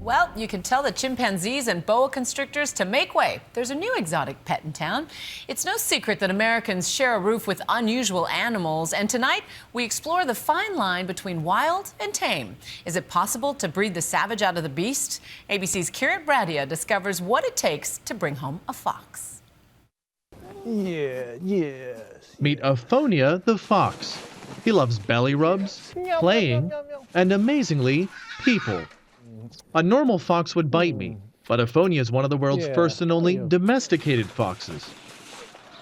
Well, you can tell the chimpanzees and boa constrictors to make way. There's a new exotic pet in town. It's no secret that Americans share a roof with unusual animals, and tonight we explore the fine line between wild and tame. Is it possible to breed the savage out of the beast? ABC's Kiran Bradia discovers what it takes to bring home a fox. Yes. Meet Aphonia the fox. He loves belly rubs, playing, and amazingly, people. A normal fox would bite me, but Aphonia is one of the world's first and only domesticated foxes.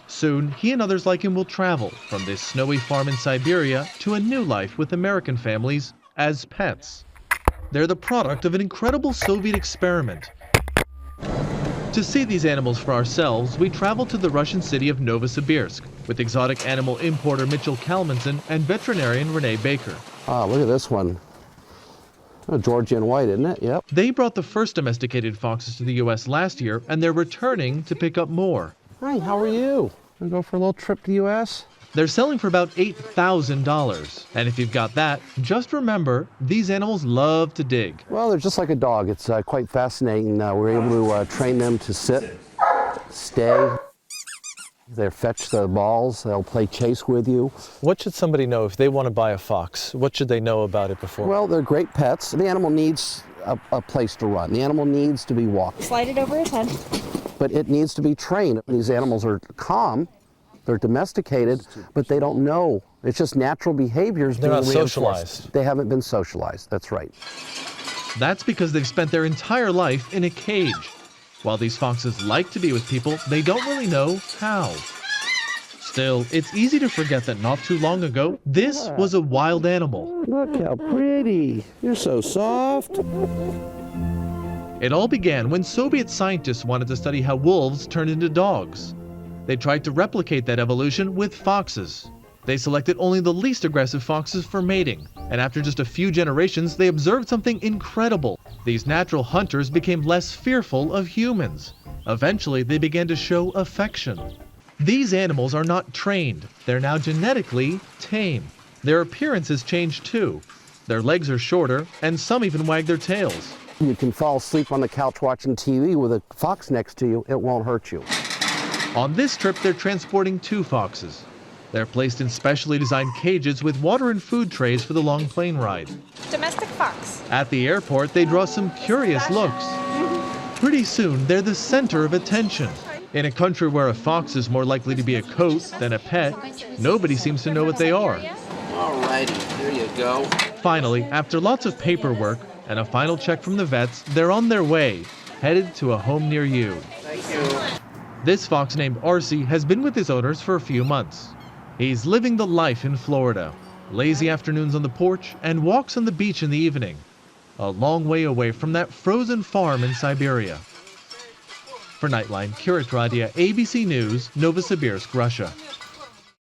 Soon, he and others like him will travel from this snowy farm in Siberia to a new life with American families as pets. They're the product of an incredible Soviet experiment. To see these animals for ourselves, we traveled to the Russian city of Novosibirsk with exotic animal importer Mitchell Kalmanson and veterinarian Renee Baker. Ah, look at this one. A Georgian white, isn't it? Yep. They brought the first domesticated foxes to the U.S. last year, and they're returning to pick up more. Hi, how are you? Wanna go for a little trip to the U.S.? They're selling for about $8,000. And if you've got that, just remember, these animals love to dig. Well, they're just like a dog. It's quite fascinating. We're able to train them to sit, stay. They fetch the balls. They'll play chase with you. What should somebody know if they want to buy a fox? What should they know about it before? Well, they're great pets. The animal needs a place to run. The animal needs to be walked. Slide it over his head. But it needs to be trained. These animals are calm. They're domesticated, but they don't know. It's just natural behaviors being reinforced. They're not socialized. They haven't been socialized. That's right. That's because they've spent their entire life in a cage. While these foxes like to be with people, they don't really know how. Still, it's easy to forget that not too long ago, this was a wild animal. Look how pretty. You're so soft. It all began when Soviet scientists wanted to study how wolves turned into dogs. They tried to replicate that evolution with foxes. They selected only the least aggressive foxes for mating, and after just a few generations, they observed something incredible. These natural hunters became less fearful of humans. Eventually, they began to show affection. These animals are not trained. They're now genetically tame. Their appearance has changed too. Their legs are shorter, and some even wag their tails. You can fall asleep on the couch watching TV with a fox next to you. It won't hurt you. On this trip, they're transporting 2 foxes. They're placed in specially designed cages with water and food trays for the long plane ride. Domestic fox. At the airport, they draw some curious looks. Pretty soon, they're the center of attention. In a country where a fox is more likely to be a coat than a pet, nobody seems to know what they are. Alrighty, there you go. Finally, after lots of paperwork and a final check from the vets, they're on their way, headed to a home near you. Thank you. This fox named Arcee has been with his owners for a few months. He's living the life in Florida, lazy afternoons on the porch and walks on the beach in the evening, a long way away from that frozen farm in Siberia. For Nightline, Kiran Bradia, ABC News, Novosibirsk, Russia.